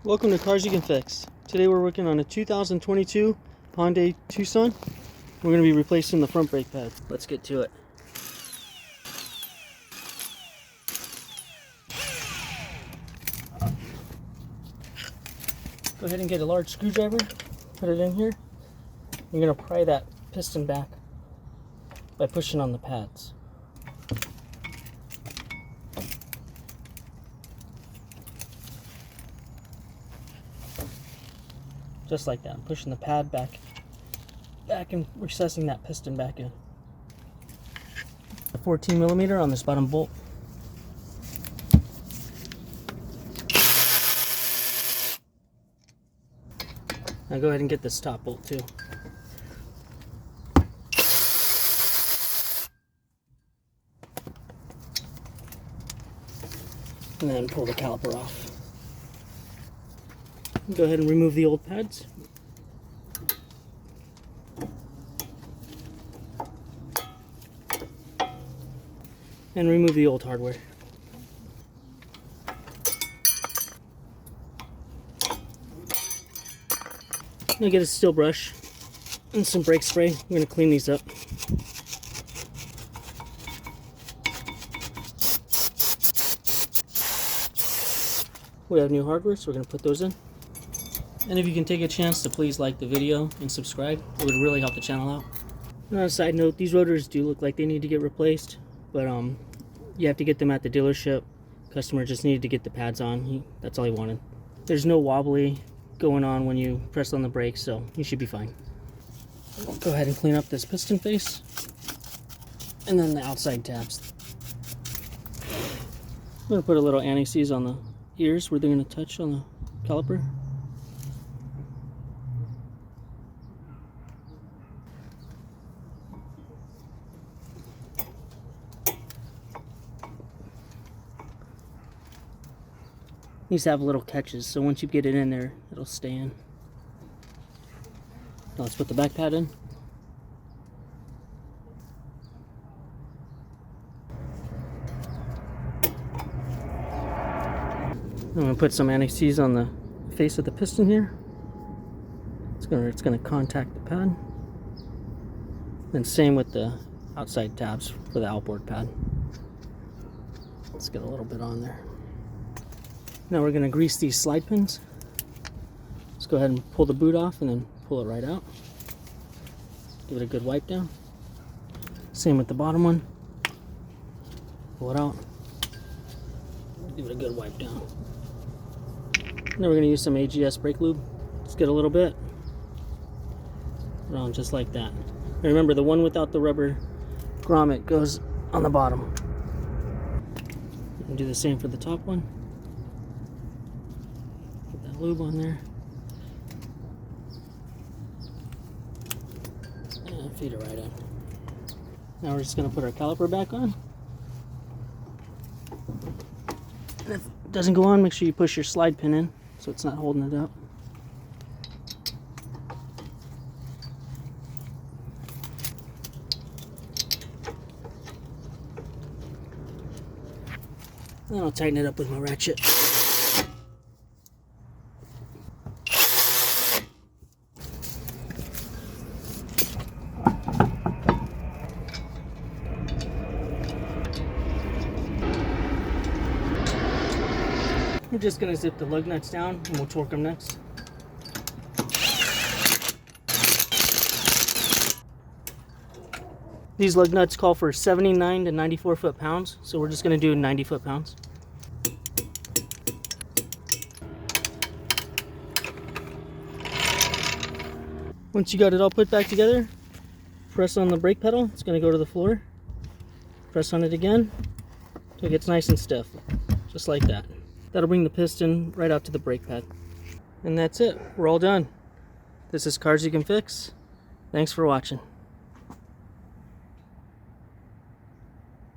Welcome to Cars You Can Fix. Today we're working on a 2022 Hyundai Tucson. We're going to be replacing the front brake pad. Let's get to it. Go ahead and get a large screwdriver, put it in here. You're going to pry that piston back by pushing on the pads. Just like that, pushing the pad back and recessing that piston back in. A 14mm on this bottom bolt. Now go ahead and get this top bolt too. And then pull the caliper off. Go ahead and remove the old pads. And remove the old hardware. Now get a steel brush and some brake spray. We're going to clean these up. We have new hardware, so we're going to put those in. And if you can take a chance to please like the video and subscribe, it would really help the channel out. And on a side note, these rotors do look like they need to get replaced, but you have to get them at the dealership. Customer just needed to get the pads on. That's all he wanted. There's no wobbly going on when you press on the brakes, so you should be fine. Go ahead and clean up this piston face and then the outside tabs. I'm going to put a little anti-seize on the ears where they're going to touch on the caliper. These have little catches, so once you get it in there, it'll stay in. Now let's put the back pad in. I'm going to put some anti-seize on the face of the piston here. It's going to contact the pad. And same with the outside tabs for the outboard pad. Let's get a little bit on there. Now we're going to grease these slide pins. Let's go ahead and pull the boot off and then pull it right out. Give it a good wipe down. Same with the bottom one. Pull it out. Give it a good wipe down. Now we're going to use some AGS brake lube. Let's get a little bit. Around just like that. And remember, the one without the rubber grommet goes on the bottom. And do the same for the top one. Put that lube on there. And feed it right in. Now we're just going to put our caliper back on. And if it doesn't go on, make sure you push your slide pin in so it's not holding it up. And I'll tighten it up with my ratchet. We're just going to zip the lug nuts down and we'll torque them next. These lug nuts call for 79 to 94 foot-pounds, so we're just going to do 90 foot-pounds. Once you got it all put back together, press on the brake pedal. It's going to go to the floor. Press on it again until it gets nice and stiff, just like that. That'll bring the piston right out to the brake pad. And that's it. We're all done. This is Cars You Can Fix. Thanks for watching.